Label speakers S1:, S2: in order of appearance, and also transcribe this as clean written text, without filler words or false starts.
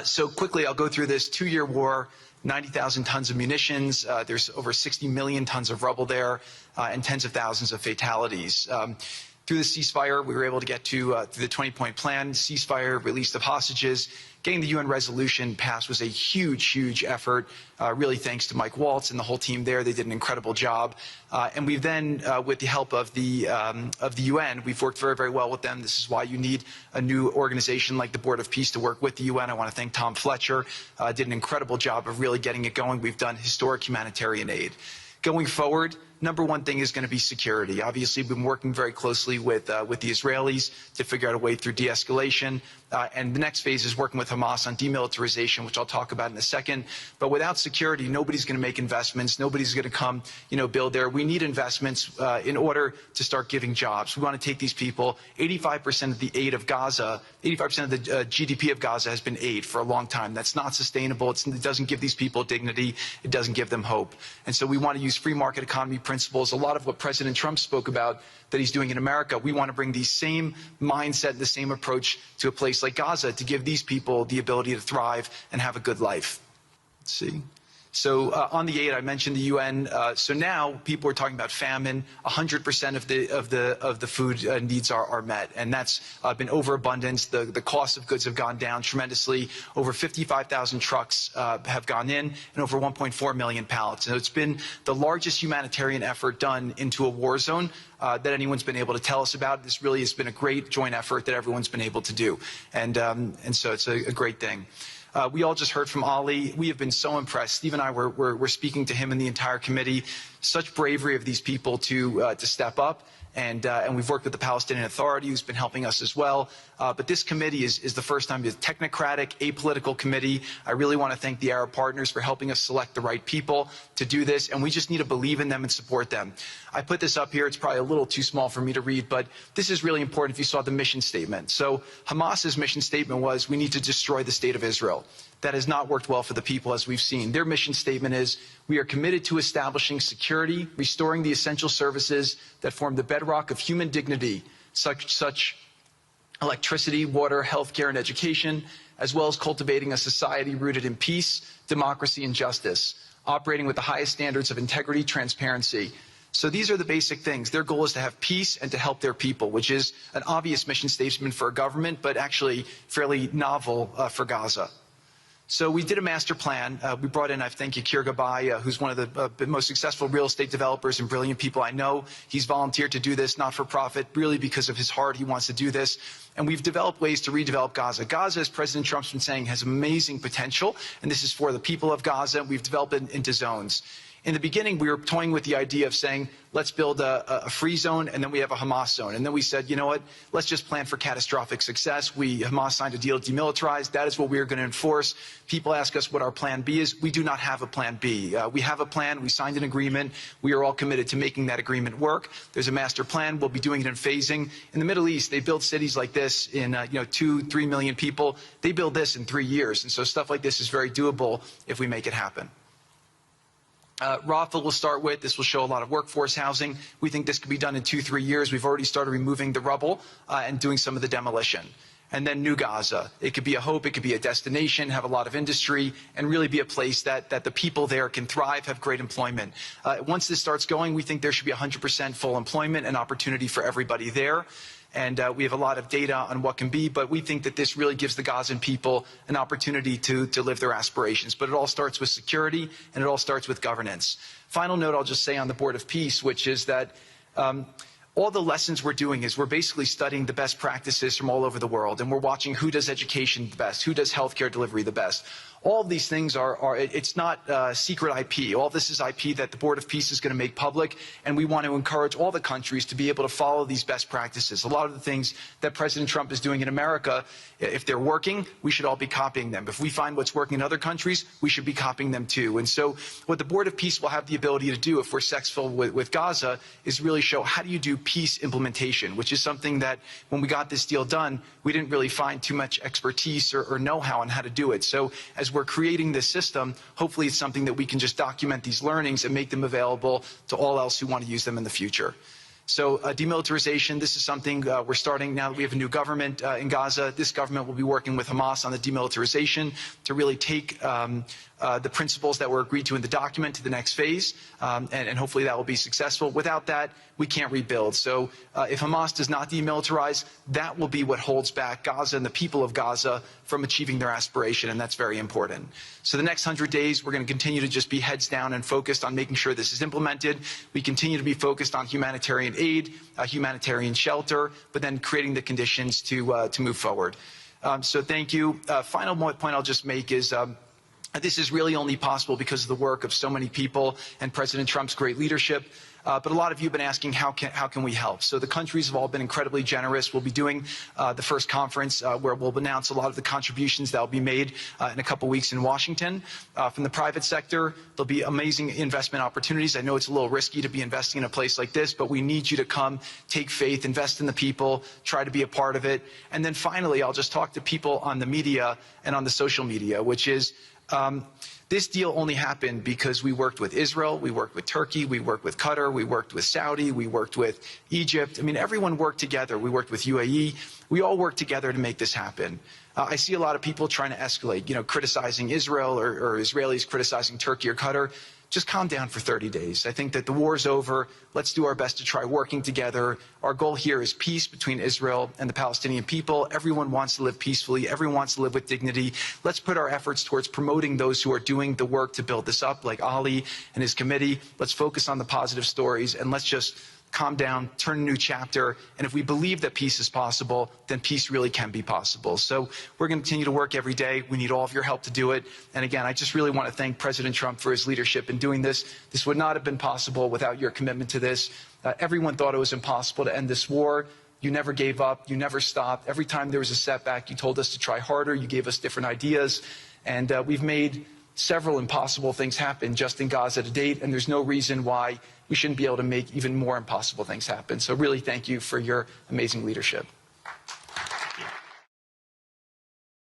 S1: So quickly, I'll go through this 2-year war, 90,000 tons of munitions. There's over 60 million tons of rubble there, and tens of thousands of fatalities. Through the ceasefire, we were able to get to through the 20-point plan, ceasefire, release of hostages. Getting the UN resolution passed was a huge, huge effort, really thanks to Mike Waltz and the whole team there. They did an incredible job. And we've then, with the help of the UN, we've worked very, very well with them. This is why you need a new organization like the Board of Peace to work with the UN. I want to thank Tom Fletcher. Did an incrediable job of really getting it going. We've done historic humanitarian aid. Going forward, number one thing is going to be security. Obviously, we've been working very closely with the Israelis to figure out a way through de-escalation. And the next phase is working with Hamas on demilitarization, which I'll talk about in a second. But without security, nobody's going to make investments. Nobody's going to come, build there. We need investments in order to start giving jobs. We want to take these people. 85% of the aid of Gaza, 85% of the GDP of Gaza has been aid for a long time. That's not sustainable. It doesn't give these people dignity. It doesn't give them hope. And so we want to use free market economy principles. A lot of what President Trump spoke about that he's doing in America, we want to bring the same mindset, the same approach to a place like Gaza to give these people the ability to thrive and have a good life. Let's see. So on the aid, I mentioned the UN. So now people are talking about famine. 100% of the food needs are met, and that's been overabundance. The cost of goods have gone down tremendously. Over 55,000 trucks have gone in, and over 1.4 million pallets. And it's been the largest humanitarian effort done into a war zone that anyone's been able to tell us about. This really has been a great joint effort that everyone's been able to do, and so it's a great thing. We all just heard from Ali. We have been so impressed. Steve and I were speaking to him and the entire committee. Such bravery of these people to step up. And we've worked with the Palestinian Authority, who's been helping us as well. But this committee is the first time it's a technocratic, apolitical committee. I really want to thank the Arab partners for helping us select the right people to do this. And we just need to believe in them and support them. I put this up here. It's probably a little too small for me to read, but this is really important if you saw the mission statement. So Hamas's mission statement was, we need to destroy the state of Israel. That has not worked well for the people, as we've seen. Their mission statement is, we are committed to establishing security, restoring the essential services that form the bedrock of human dignity, such electricity, water, healthcare, and education, as well as cultivating a society rooted in peace, democracy, and justice, operating with the highest standards of integrity, transparency. So these are the basic things. Their goal is to have peace and to help their people, which is an obvious mission statement for a government, but actually fairly novel for Gaza. So we did a master plan. We brought in, I thank Yakir Gabay, who's one of the most successful real estate developers and brilliant people I know. He's volunteered to do this, not for profit, really because of his heart. He wants to do this. And we've developed ways to redevelop Gaza. Gaza, as President Trump's been saying, has amazing potential, and this is for the people of Gaza. We've developed it into zones. In the beginning, we were toying with the idea of saying, let's build a free zone, and then we have a Hamas zone. And then we said, you know what, let's just plan for catastrophic success. Hamas signed a deal to demilitarize. That is what we are going to enforce. People ask us what our plan B is. We do not have a plan B. We have a plan. We signed an agreement. We are all committed to making that agreement work. There's a master plan. We'll be doing it in phasing. In the Middle East, they build cities like this in 2-3 million people. They build this in 3 years. And so stuff like this is very doable if we make it happen. Rafa will start with. This will show a lot of workforce housing. We think this could be done in 2-3 years. We've already started removing the rubble and doing some of the demolition. And then New Gaza. It could be a hope. It could be a destination, have a lot of industry, and really be a place that the people there can thrive, have great employment. Once this starts going, we think there should be 100% full employment and opportunity for everybody there. And we have a lot of data on what can be, but we think that this really gives the Gazan people an opportunity to live their aspirations. But it all starts with security, and it all starts with governance. Final note I'll just say on the Board of Peace, which is that all the lessons we're doing is we're basically studying the best practices from all over the world, and we're watching who does education the best, who does healthcare delivery the best. All of these things it's not secret IP. All this is IP that the Board of Peace is going to make public, and we want to encourage all the countries to be able to follow these best practices. A lot of the things that President Trump is doing in America, if they're working, we should all be copying them. If we find what's working in other countries, we should be copying them too. And so what the Board of Peace will have the ability to do, if we're successful with Gaza, is really show how do you do peace implementation, which is something that when we got this deal done, we didn't really find too much expertise or know-how on how to do it. So as we're creating this system, hopefully it's something that we can just document these learnings and make them available to all else who want to use them in the future. So demilitarization, this is something we're starting now that we have a new government in Gaza. This government will be working with Hamas on the demilitarization to really take the principles that were agreed to in the document to the next phase, and hopefully that will be successful. Without that, we can't rebuild. So if Hamas does not demilitarize, that will be what holds back Gaza and the people of Gaza from achieving their aspiration, and that's very important. So the next 100 days, we're going to continue to just be heads down and focused on making sure this is implemented. We continue to be focused on humanitarian aid, humanitarian shelter, but then creating the conditions to move forward. So thank you. Final point I'll just make is this is really only possible because of the work of so many people and President Trump's great leadership. But a lot of you have been asking, how can we help? So the countries have all been incredibly generous. We'll be doing the first conference where we'll announce a lot of the contributions that will be made in a couple weeks in Washington. From the private sector, there'll be amazing investment opportunities. I know it's a little risky to be investing in a place like this, but we need you to come, take faith, invest in the people, try to be a part of it. And then finally, I'll just talk to people on the media and on the social media, which is this deal only happened because we worked with Israel, we worked with Turkey, we worked with Qatar, we worked with Saudi, we worked with Egypt. I mean, everyone worked together. We worked with UAE. We all worked together to make this happen. I see a lot of people trying to escalate, criticizing Israel or Israelis criticizing Turkey or Qatar. Just calm down for 30 days. I think that the war is over. Let's do our best to try working together. Our goal here is peace between Israel and the Palestinian people. Everyone wants to live peacefully. Everyone wants to live with dignity. Let's put our efforts towards promoting those who are doing the work to build this up, like Ali and his committee. Let's focus on the positive stories, and let's just calm down, turn a new chapter, and if we believe that peace is possible, then peace really can be possible. So we're going to continue to work every day. We need all of your help to do it. And again, I just really want to thank President Trump for his leadership in doing this. This would not have been possible without your commitment to this. Everyone thought it was impossible to end this war. You never gave up. You never stopped. Every time there was a setback, you told us to try harder. You gave us different ideas. And we've made several impossible things happen just in Gaza to date, and there's no reason why we shouldn't be able to make even more impossible things happen. So really thank you for your amazing leadership.